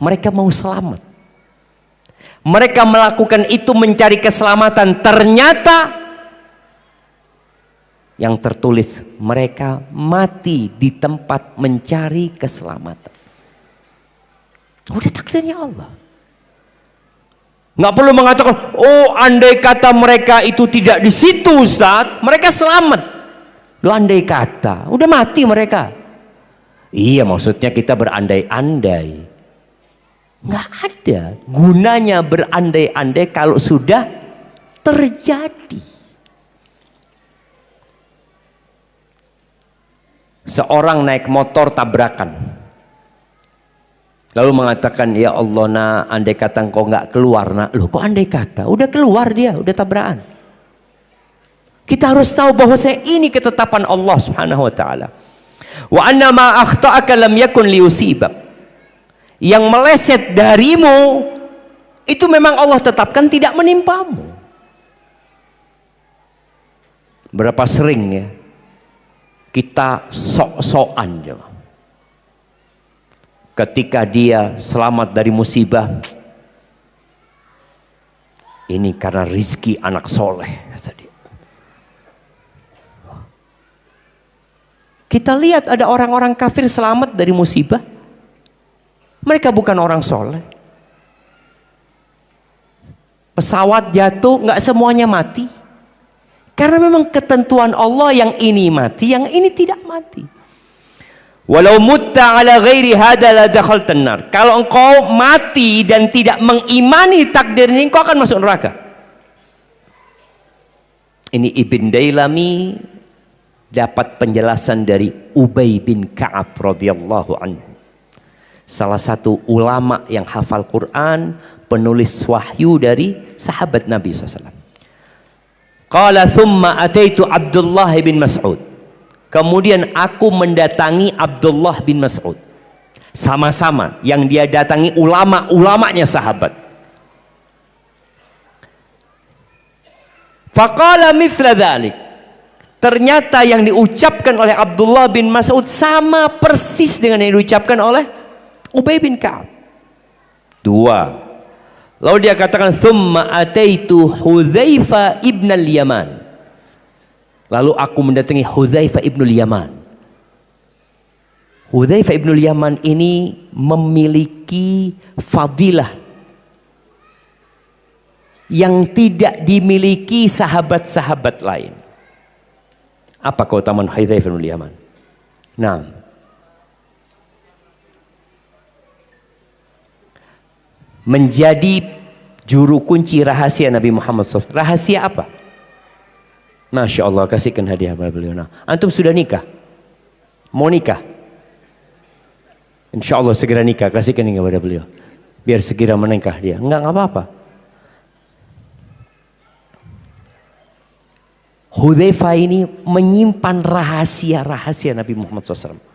Mereka mau selamat. Mereka melakukan itu mencari keselamatan. Ternyata yang tertulis mereka mati di tempat mencari keselamatan. Udah takdirnya Allah. Nggak perlu mengatakan, oh andai kata mereka itu tidak di situ Ustaz, mereka selamat. Loh andai kata, udah mati mereka. Iya maksudnya kita berandai-andai. Nggak ada gunanya berandai-andai kalau sudah terjadi. Seorang naik motor tabrakan, lalu mengatakan, ya Allah nak, andai kata engkau nggak keluar nak. Loh kok andai kata? Udah keluar dia, udah tabrakan. Kita harus tahu bahwa ini ketetapan Allah Subhanahu wa taala. Wa anna ma akhta'aka lam yakun liusibak. Yang meleset darimu itu memang Allah tetapkan tidak menimpamu. Berapa sering ya kita sok-sokan ketika dia selamat dari musibah, ini karena rizki anak soleh. Kita lihat ada orang-orang kafir selamat dari musibah, mereka bukan orang soleh. Pesawat jatuh, nggak semuanya mati. Karena memang ketentuan Allah, yang ini mati, yang ini tidak mati. Walau mutta ala ghairi hada la dakhaltan nar. Kalau engkau mati dan tidak mengimani takdir ini, engkau akan masuk neraka. Ini Ibn Dailami dapat penjelasan dari Ubay bin Ka'ab radhiyallahu anhu. Salah satu ulama yang hafal Quran, penulis wahyu dari sahabat Nabi SAW. Qala thumma ataitu Abdullah bin Mas'ud. Kemudian aku mendatangi Abdullah bin Mas'ud. Sama-sama yang dia datangi ulama-ulamanya sahabat. Faqala mithla dhalik. Ternyata yang diucapkan oleh Abdullah bin Mas'ud sama persis dengan yang diucapkan oleh Ubay bin Ka'ab. 2. Lalu dia katakan, thumma ataitu Hudzaifa ibn al-Yaman. Lalu aku mendatangi Hudzaifa ibn al-Yaman. Hudzaifa ibn al-Yaman ini memiliki fadilah yang tidak dimiliki sahabat-sahabat lain. Apa keutamaan Hudzaifa ibn al-Yaman? Nah, menjadi juru kunci rahasia Nabi Muhammad SAW. Rahasia apa? Masya Allah, kasihkan hadiah kepada beliau. Nah, antum sudah nikah? Mau nikah? Insya Allah segera nikah, kasihkan ini kepada beliau. Biar segera menikah dia. Enggak apa-apa. Hudzaifa ini menyimpan rahasia-rahasia Nabi Muhammad SAW.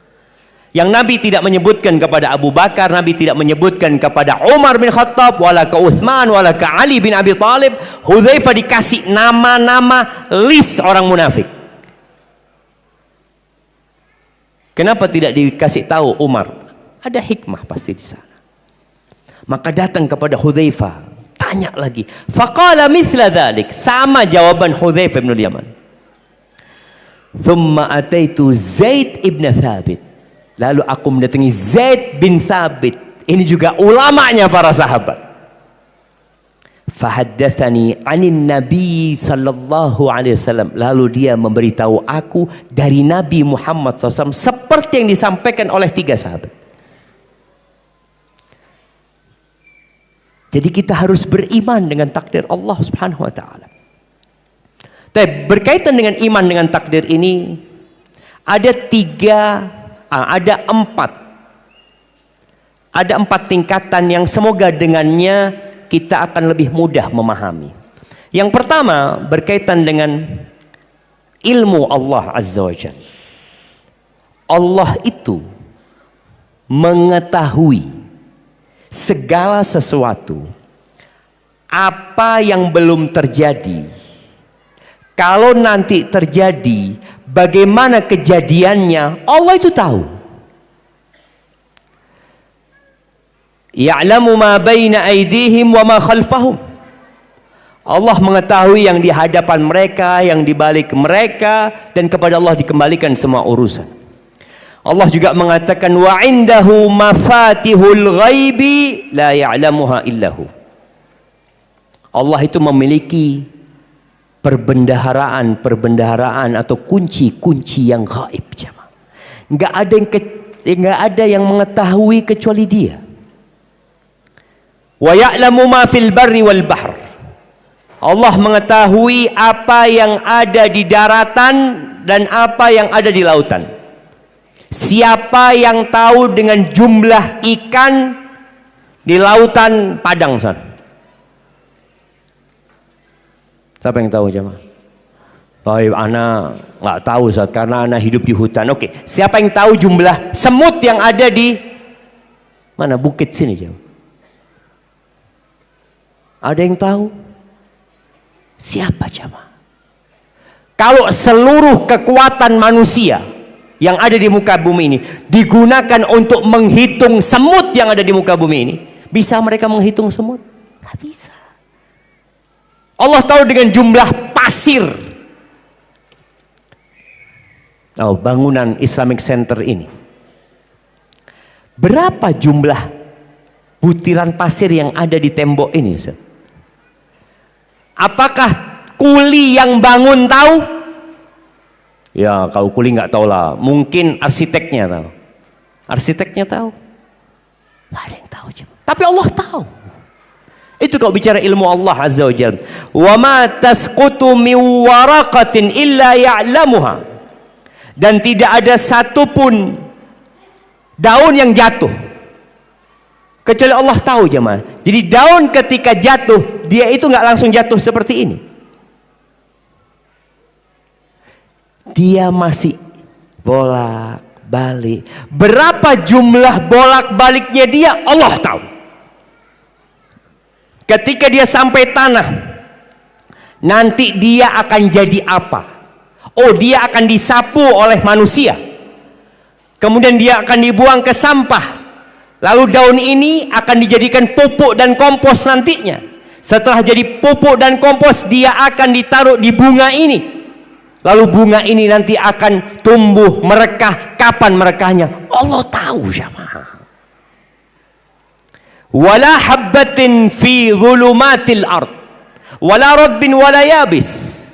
Yang Nabi tidak menyebutkan kepada Abu Bakar, Nabi tidak menyebutkan kepada Umar bin Khattab, wala ke Utsman, wala ke Ali bin Abi Thalib. Hudzaifa dikasih nama-nama list orang munafik. Kenapa tidak dikasih tahu Umar? Ada hikmah pasti di sana. Maka datang kepada Hudzaifa, tanya lagi. Faqala mithla dhalik, sama jawaban Hudzaifa bin Yaman. Thumma ataitu Zaid ibn Thabit. Lalu aku mendatangi Zaid bin Thabit. Ini juga ulamanya para sahabat. Fahaddatsani anin Nabi sallallahu alaihi wasallam. Lalu dia memberitahu aku dari Nabi Muhammad SAW seperti yang disampaikan oleh 3 sahabat. Jadi kita harus beriman dengan takdir Allah Subhanahu wa taala. Tapi berkaitan dengan iman dengan takdir ini ada 4 tingkatan yang semoga dengannya kita akan lebih mudah memahami. Yang pertama berkaitan dengan ilmu Allah Azza wa Jalla. Allah itu mengetahui segala sesuatu apa yang belum terjadi. Kalau nanti terjadi, bagaimana kejadiannya, Allah itu tahu. Ya'lamu ma baina aydihim wa ma khalfahum. Allah mengetahui yang di hadapan mereka, yang di balik mereka, dan kepada Allah dikembalikan semua urusan. Allah juga mengatakan wa indahu mafatihul ghaibi la ya'lamuha illahu. Allah itu memiliki perbendaharaan atau kunci-kunci yang gaib, jemaah. Enggak ada yang mengetahui kecuali Dia. Wa ya'lamu ma fil barri wal bahr. Allah mengetahui apa yang ada di daratan dan apa yang ada di lautan. Siapa yang tahu dengan jumlah ikan di lautan Padang sana? Siapa yang tahu, jemaah? Baik, ana nggak tahu Ustaz, karena ana hidup di hutan. Oke, siapa yang tahu jumlah semut yang ada di mana bukit sini, jemaah? Ada yang tahu? Siapa, jemaah? Kalau seluruh kekuatan manusia yang ada di muka bumi ini digunakan untuk menghitung semut yang ada di muka bumi ini, bisa mereka menghitung semut? Nggak bisa. Allah tahu dengan jumlah pasir. Oh, bangunan Islamic Center ini, berapa jumlah butiran pasir yang ada di tembok ini, Ustaz? Apakah kuli yang bangun tahu? Ya, kalau kuli nggak tahu lah. Mungkin arsiteknya tahu. Arsiteknya tahu. Nggak ada yang tahu. Tapi Allah tahu. Itu kalau bicara ilmu Allah Azza wa Jalla. Wa ma tasqutu min waraqatin illa ya'lamuha. Dan tidak ada satupun daun yang jatuh kecuali Allah tahu, jemaah. Jadi daun ketika jatuh, dia itu nggak langsung jatuh seperti ini. Dia masih bolak-balik. Berapa jumlah bolak-baliknya dia, Allah tahu. Ketika dia sampai tanah, nanti dia akan jadi apa? Oh, dia akan disapu oleh manusia. Kemudian dia akan dibuang ke sampah. Lalu daun ini akan dijadikan pupuk dan kompos nantinya. Setelah jadi pupuk dan kompos, dia akan ditaruh di bunga ini. Lalu bunga ini nanti akan tumbuh, merekah. Kapan merekahnya? Allah tahu, jemaah. Wala habbatin fi dhulumatil ard wala radbin wala yabis.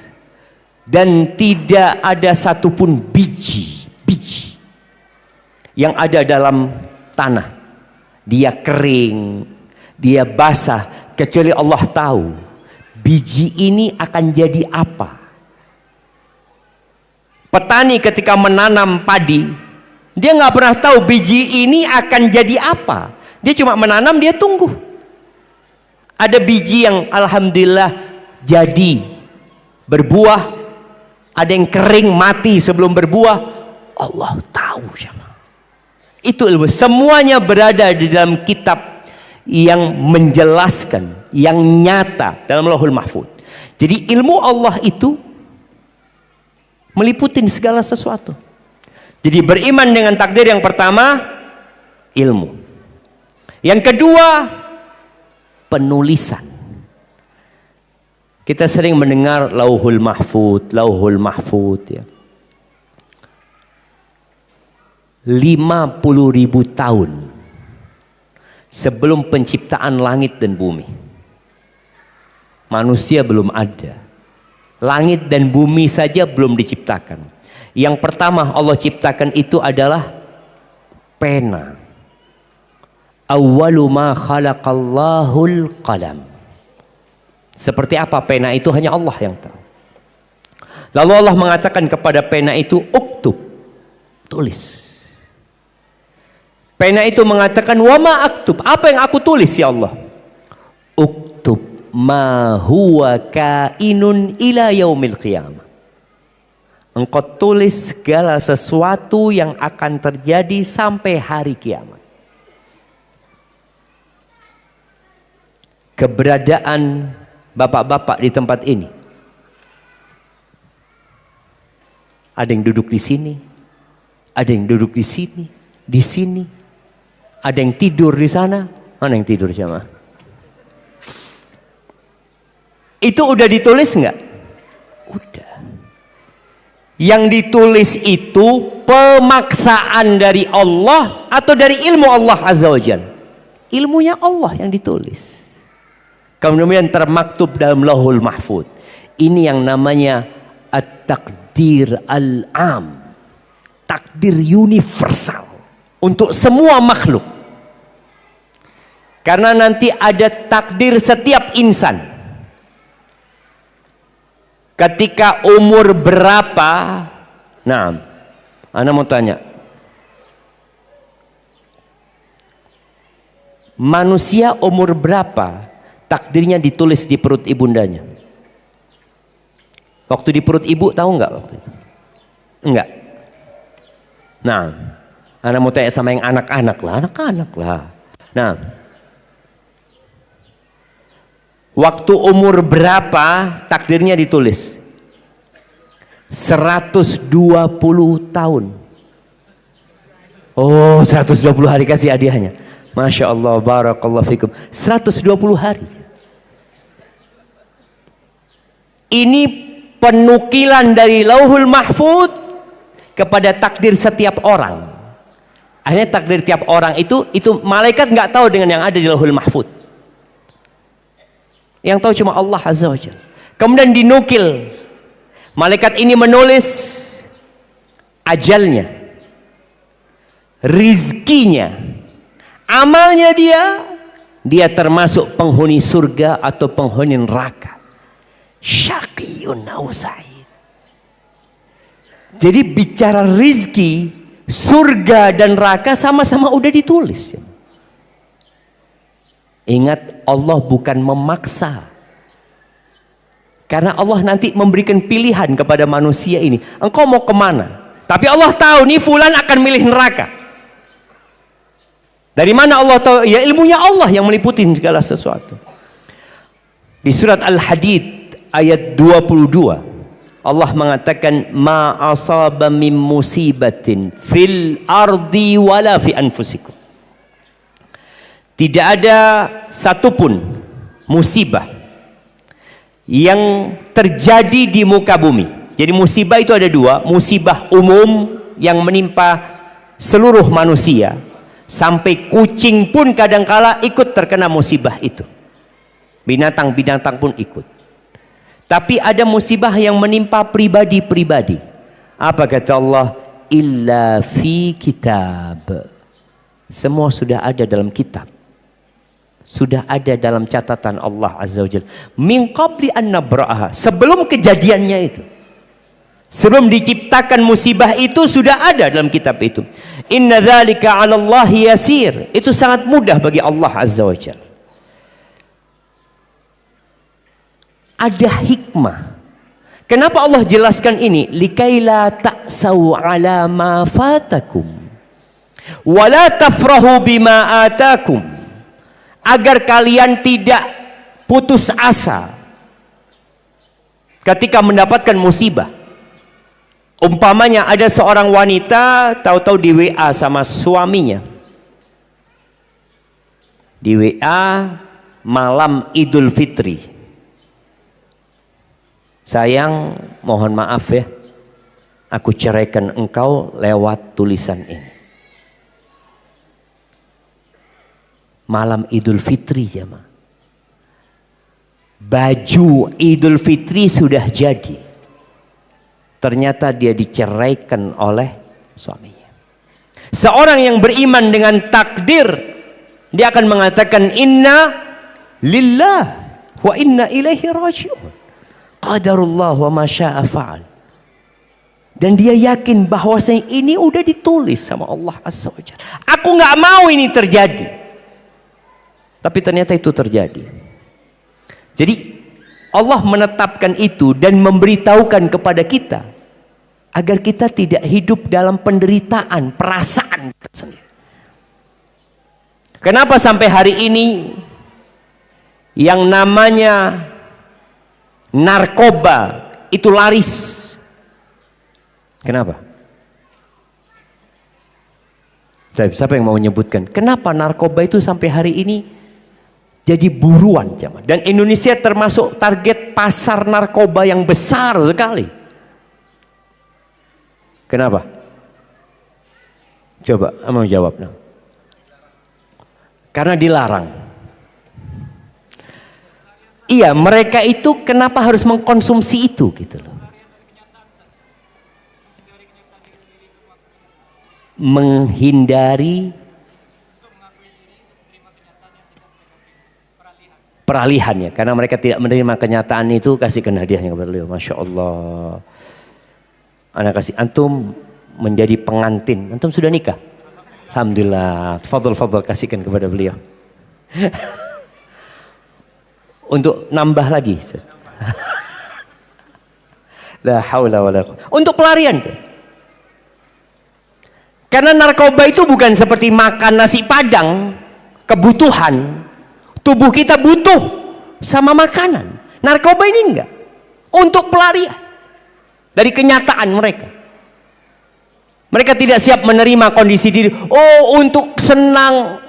Dan tidak ada satupun biji yang ada dalam tanah. Dia kering, dia basah, kecuali Allah tahu biji ini akan jadi apa. Petani ketika menanam padi, dia nggak pernah tahu biji ini akan jadi apa. Dia cuma menanam, dia tunggu. Ada biji yang alhamdulillah jadi berbuah, ada yang kering mati sebelum berbuah. Allah tahu, jemaah. Itu ilmu. Semuanya berada di dalam kitab yang menjelaskan, yang nyata dalam Lauhul Mahfuz. Jadi ilmu Allah itu meliputi segala sesuatu. Jadi beriman dengan takdir yang pertama, ilmu. Yang kedua, penulisan. Kita sering mendengar Lauhul Mahfuz ya. 50.000 tahun sebelum penciptaan langit dan bumi. Manusia belum ada. Langit dan bumi saja belum diciptakan. Yang pertama Allah ciptakan itu adalah pena. Awwalu ma khalaqallahul qalam. Seperti apa pena itu hanya Allah yang tahu. Lalu Allah mengatakan kepada pena itu, uktub, tulis. Pena itu mengatakan, wa ma aktub, apa yang aku tulis ya Allah? Uktub ma huwa kainun ila yaumil qiyamah. Engkau tulis segala sesuatu yang akan terjadi sampai hari kiamat. keberadaan bapak-bapak di tempat ini. Ada yang duduk di sini, ada yang duduk di sini, ada yang tidur di sana. Mana yang tidur jamaah? Itu udah ditulis nggak? Udah. Yang ditulis itu pemaksaan dari Allah atau dari ilmu Allah Azza wa Jalla? Ilmunya Allah yang ditulis. Kemudian termaktub dalam Lauhul Mahfuz. Ini yang namanya at-takdir al-am. Takdir universal untuk semua makhluk. Karena nanti ada takdir setiap insan. Ketika umur berapa? Nah, ana mau tanya. Manusia umur berapa takdirnya ditulis di perut ibundanya? Waktu di perut ibu tahu nggak waktu itu? Enggak. Nah, ana mau tanya sama yang anak-anak lah. Nah, waktu umur berapa takdirnya ditulis? 120 tahun. Oh, 120 hari kasih hadiahnya. Masya Allah, barakallahu fikum. 120 hari. Ini penukilan dari Lauhul Mahfuz kepada takdir setiap orang. Akhirnya takdir tiap orang itu malaikat nggak tahu dengan yang ada di Lauhul Mahfuz. Yang tahu cuma Allah Azza wa Jalla. Kemudian dinukil. Malaikat ini menulis ajalnya, rizkinya, amalnya dia termasuk penghuni surga atau penghuni neraka. Syaqiyun aw sa'id. Jadi bicara rizki, surga dan neraka sama-sama udah ditulis. Ingat, Allah bukan memaksa. Karena Allah nanti memberikan pilihan kepada manusia ini. Engkau mau kemana? Tapi Allah tahu nih fulan akan milih neraka. Dari mana Allah tahu? Ya ilmunya Allah yang meliputi segala sesuatu. Di surat Al-Hadid ayat 22. Allah mengatakan ma asaba min musibatin fil ardi wala fi anfusikum. Tidak ada satupun musibah yang terjadi di muka bumi. Jadi musibah itu ada dua. Musibah umum yang menimpa seluruh manusia. Sampai kucing pun kadangkala ikut terkena musibah itu. Binatang-binatang pun ikut. Tapi ada musibah yang menimpa pribadi-pribadi. Apa kata Allah? Illa fi kitab. Semua sudah ada dalam kitab. Sudah ada dalam catatan Allah Azza wa Jalla. Min qabli an nabra'aha. Sebelum kejadiannya itu. Sebelum diciptakan musibah itu sudah ada dalam kitab itu. Inna dzalika 'ala Allah yasir. Itu sangat mudah bagi Allah Azza wa Jalla. Ada hikmah. Kenapa Allah jelaskan ini? Likaila ta'sau 'ala ma fatakum wa la tafrahu bima atakum. Agar kalian tidak putus asa ketika mendapatkan musibah. Umpamanya ada seorang wanita tahu-tahu di WA sama suaminya. Di WA malam Idul Fitri. Sayang, mohon maaf ya. Aku ceraikan engkau lewat tulisan ini. Malam Idul Fitri jemaah. Baju Idul Fitri sudah jadi. Ternyata dia diceraikan oleh suaminya. Seorang yang beriman dengan takdir, dia akan mengatakan inna lillah wa inna ilaihi raji'un. Qadarullah wa ma syaa fa'al. Dan dia yakin bahwasanya ini udah ditulis sama Allah Azza wa Jalla. Aku nggak mau ini terjadi. Tapi ternyata itu terjadi. Jadi Allah menetapkan itu dan memberitahukan kepada kita agar kita tidak hidup dalam penderitaan, perasaan kita sendiri. Kenapa sampai hari ini yang namanya narkoba itu laris. Kenapa? Siapa yang mau menyebutkan kenapa narkoba itu sampai hari ini jadi buruan jemaah? Dan Indonesia termasuk target pasar narkoba yang besar sekali. Kenapa? Coba mau jawab. Karena dilarang. Iya, mereka itu kenapa harus mengkonsumsi itu gitu loh. Menghindari peralihannya, karena mereka tidak menerima kenyataan itu. Kasihkan hadiahnya kepada beliau. Masya Allah, anak kasih antum menjadi pengantin. Antum sudah nikah? Alhamdulillah. Fadl kasihkan kepada beliau untuk nambah lagi. La haula wala quwwata. Untuk pelarian. Karena narkoba itu bukan seperti makan nasi padang, kebutuhan. Tubuh kita butuh sama makanan. Narkoba ini enggak. Untuk pelarian dari kenyataan mereka. Mereka tidak siap menerima kondisi diri. Oh, untuk senang.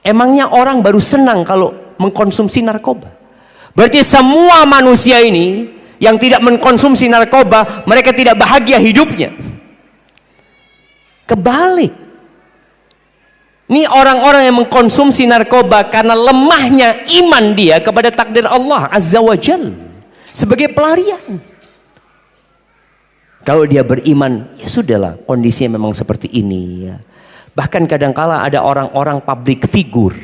Emangnya orang baru senang kalau mengkonsumsi narkoba? Berarti semua manusia ini yang tidak mengkonsumsi narkoba, mereka tidak bahagia hidupnya. Kebalik. Ini orang-orang yang mengkonsumsi narkoba karena lemahnya iman dia kepada takdir Allah Azza wa Jal sebagai pelarian. Kalau dia beriman, ya sudahlah, kondisinya memang seperti ini ya. Bahkan kadangkala ada orang-orang public figure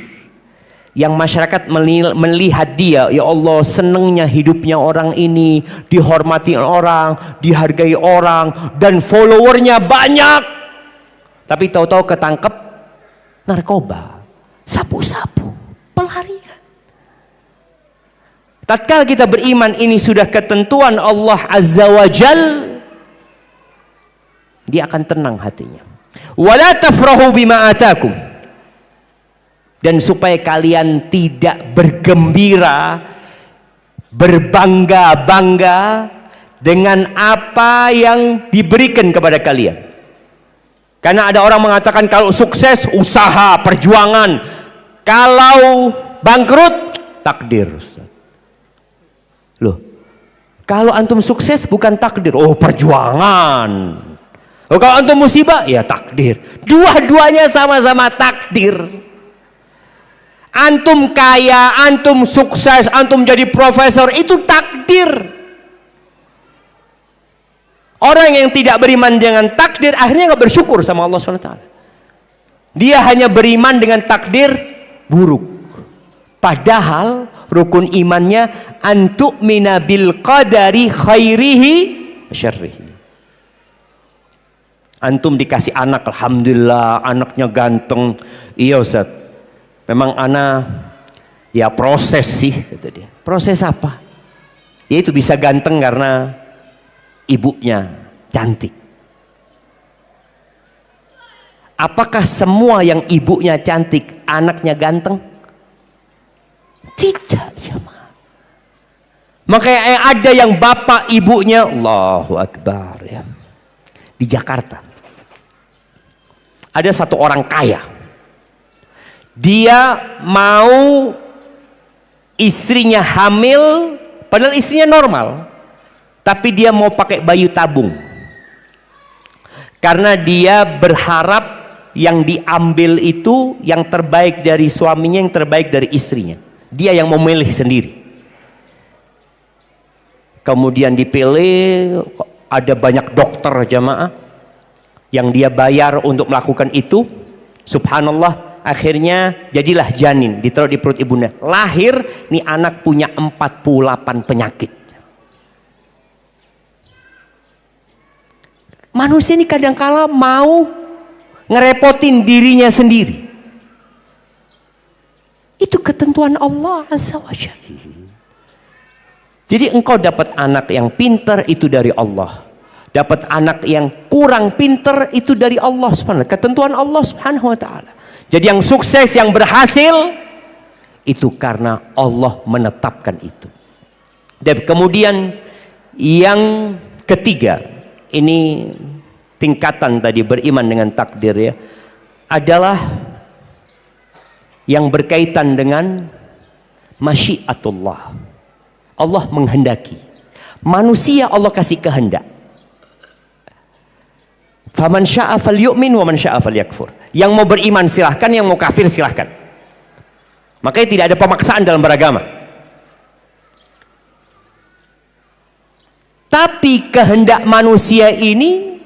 yang masyarakat melihat dia, ya Allah, senengnya hidupnya orang ini, dihormati orang, dihargai orang, dan followernya banyak. Tapi tahu-tahu ketangkep narkoba, sabu-sabu, pelarian. Tatkala kita beriman ini sudah ketentuan Allah Azza wa Jal, dia akan tenang hatinya. Wala tafrahu bima atakum. Dan supaya kalian tidak bergembira, berbangga-bangga dengan apa yang diberikan kepada kalian. Karena ada orang mengatakan kalau sukses usaha, perjuangan, kalau bangkrut takdir. Loh, kalau antum sukses bukan takdir, oh perjuangan. Oh, kalau antum musibah ya takdir. Dua-duanya sama-sama takdir. Antum kaya, antum sukses, antum jadi profesor, itu takdir. Orang yang tidak beriman dengan takdir akhirnya nggak bersyukur sama Allah SWT. Dia hanya beriman dengan takdir buruk. Padahal rukun imannya antu'mina bil qadari khairihi syarrihi. Antum dikasih anak, alhamdulillah anaknya ganteng. Iya Ustaz, memang anak ya proses sih kata dia. Proses apa? Ya itu bisa ganteng karena ibunya cantik. Apakah semua yang ibunya cantik anaknya ganteng? Tidak, jemaah. Makanya ada yang bapak ibunya Allahu Akbar ya. Di Jakarta ada satu orang kaya. Dia mau istrinya hamil, padahal istrinya normal. Tapi dia mau pakai bayi tabung. Karena dia berharap yang diambil itu yang terbaik dari suaminya, yang terbaik dari istrinya. Dia yang memilih sendiri. Kemudian dipilih, ada banyak dokter jamaah yang dia bayar untuk melakukan itu. Subhanallah, akhirnya jadilah janin, ditaruh di perut ibunda. Lahir, nih anak punya 48 penyakit. Manusia ini kadangkala mau ngerepotin dirinya sendiri. Itu ketentuan Allah Azza wa Jalla. Jadi engkau dapat anak yang pintar itu dari Allah. Dapat anak yang kurang pintar itu dari Allah Subhanahu wa ta'ala. Ketentuan Allah Subhanahu wa ta'ala. Jadi yang sukses, yang berhasil, Itu karena Allah menetapkan itu. Dan kemudian yang ketiga, ini tingkatan tadi beriman dengan takdir ya, adalah yang berkaitan dengan masyiatullah. Allah menghendaki. Manusia Allah kasih kehendak. Faman syaa falyu'min wa man syaa falyakfur. Yang mau beriman silahkan, yang mau kafir silahkan. Makanya tidak ada pemaksaan dalam beragama. Tapi kehendak manusia ini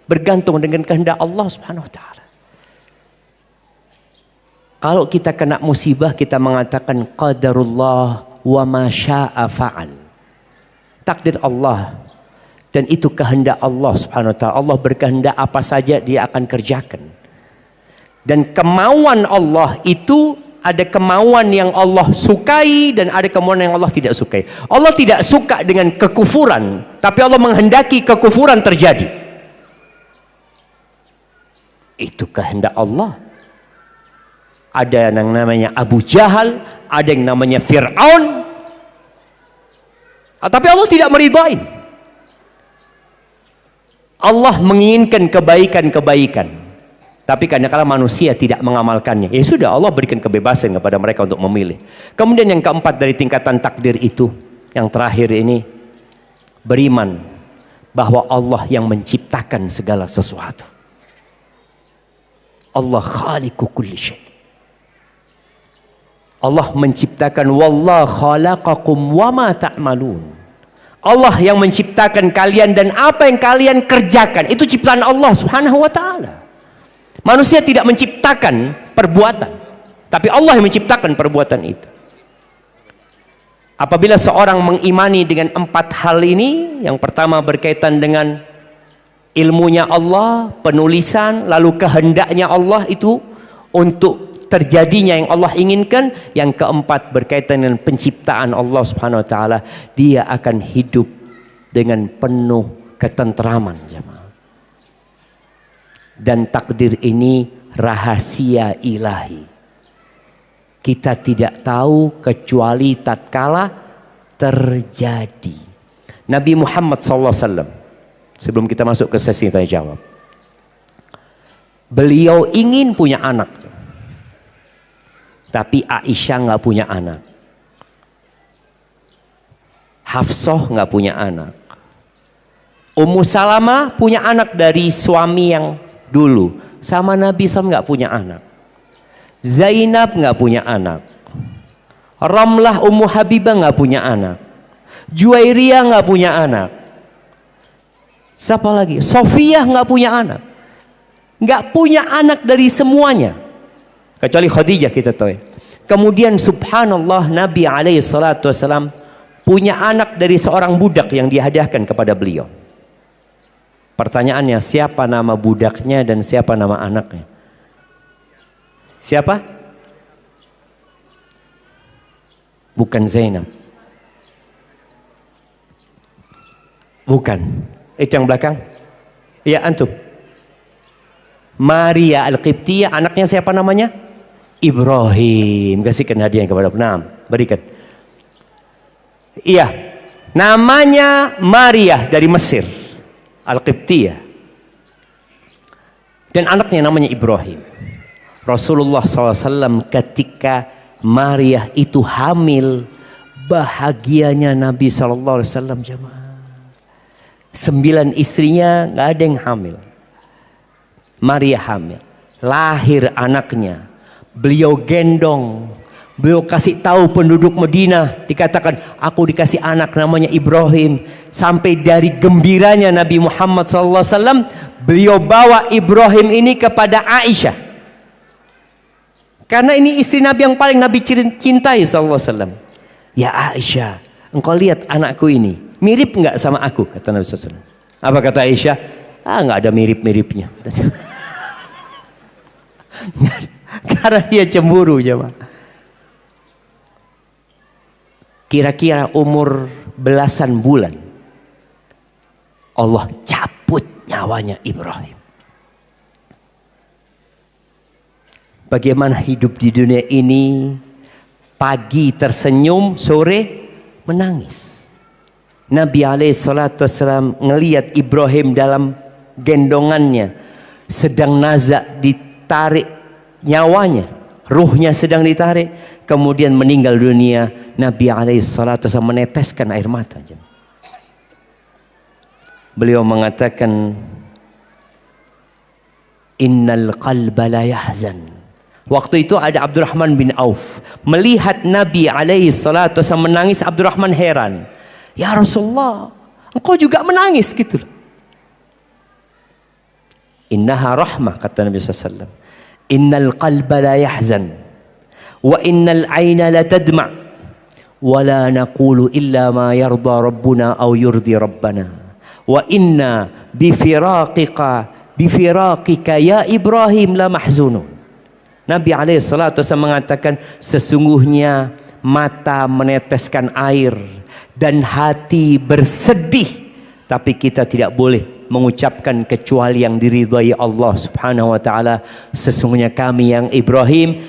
bergantung dengan kehendak Allah Subhanahu wa taala. Kalau kita kena musibah, kita mengatakan qadarullah wa ma syaa fa'al. Takdir Allah, dan itu kehendak Allah Subhanahu wa taala. Allah berkehendak apa saja dia akan kerjakan. Dan kemauan Allah itu ada kemauan yang Allah sukai dan ada kemauan yang Allah tidak sukai. Allah tidak suka dengan kekufuran, tapi Allah menghendaki kekufuran terjadi. Itu kehendak Allah. Ada yang namanya Abu Jahal, ada yang namanya Fir'aun. Tapi Allah tidak meridai. Allah menginginkan kebaikan-kebaikan. Tapi kadang-kadang manusia tidak mengamalkannya. Ya sudah, Allah berikan kebebasan kepada mereka untuk memilih. Kemudian yang keempat dari tingkatan takdir itu, yang terakhir ini, beriman bahwa Allah yang menciptakan segala sesuatu. Allah khaliqu kulli syai'. Allah menciptakan, wallah khalaqakum wa ma ta'malun. Allah yang menciptakan kalian dan apa yang kalian kerjakan itu ciptaan Allah Subhanahu wa taala. Manusia tidak menciptakan perbuatan, tapi Allah yang menciptakan perbuatan itu. Apabila seorang mengimani dengan empat hal ini, yang pertama berkaitan dengan ilmunya Allah, penulisan, lalu kehendaknya Allah itu untuk terjadinya yang Allah inginkan. Yang keempat berkaitan dengan penciptaan Allah Subhanahu wa taala, dia akan hidup dengan penuh ketentraman, jemaah. Dan takdir ini rahasia ilahi. Kita tidak tahu kecuali tatkala terjadi. Nabi Muhammad SAW, sebelum kita masuk ke sesi tanya jawab, beliau ingin punya anak, tapi Aisyah nggak punya anak, Hafsah nggak punya anak, Ummu Salamah punya anak dari suami yang dulu, sama Nabi SAW nggak punya anak. Zainab nggak punya anak. Ramlah Ummu Habibah nggak punya anak. Juwairiyah nggak punya anak. Siapa lagi? Sofiyah nggak punya anak. Nggak punya anak dari semuanya, kecuali Khadijah kita tahu. Kemudian subhanallah, Nabi SAW punya anak dari seorang budak yang dihadiahkan kepada beliau. Pertanyaannya, siapa nama budaknya dan siapa nama anaknya? Siapa? Bukan Zainab. Bukan. Itu yang belakang. Iya, antum. Maria Al-Qibtiyah, anaknya siapa namanya? Ibrahim. Kasihkan hadiah kepada penam. Berikan. Iya. Namanya Maria dari Mesir. Al-Qibtiyah. Dan anaknya namanya Ibrahim. Rasulullah SAW ketika Maria itu hamil, bahagianya Nabi SAW, jemaah. 9 istrinya nggak ada yang hamil. Maria hamil, lahir anaknya, beliau gendong, beliau kasih tahu penduduk Madinah, dikatakan aku dikasih anak namanya Ibrahim. Sampai dari gembiranya Nabi Muhammad SAW, beliau bawa Ibrahim ini kepada Aisyah, karena ini istri Nabi yang paling Nabi cintai SAW. Ya Aisyah, engkau lihat anakku ini, mirip nggak sama aku? Kata Nabi SAW. Apa kata Aisyah? Nggak ada mirip-miripnya. Karena dia cemburu, jemaah. Kira-kira umur belasan bulan, Allah cabut nyawanya Ibrahim. Bagaimana hidup di dunia ini Pagi tersenyum, sore menangis. Nabi SAW ngelihat Ibrahim dalam gendongannya sedang nazak, ditarik nyawanya, ruhnya sedang ditarik, kemudian meninggal dunia. Nabi SAW meneteskan air mata. Beliau mengatakan, innal qalba la yahzan. Waktu itu ada Abdurrahman bin Auf. Melihat Nabi SAW menangis, Abdurrahman heran. Ya Rasulullah, engkau juga menangis gitu. Innaha rahmah, kata Nabi SAW. Innal qalba la yahzan. Wa innal ayna la tadma' wa la naqulu illa ma yarda rabbuna aw yurdi rabbana. Wa inna bifiraqika ya Ibrahim la mahzunun. Nabi SAW mengatakan, sesungguhnya mata meneteskan air dan hati bersedih, tapi kita tidak boleh mengucapkan kecuali yang diridhai Allah Subhanahu wa taala. Sesungguhnya kami yang Ibrahim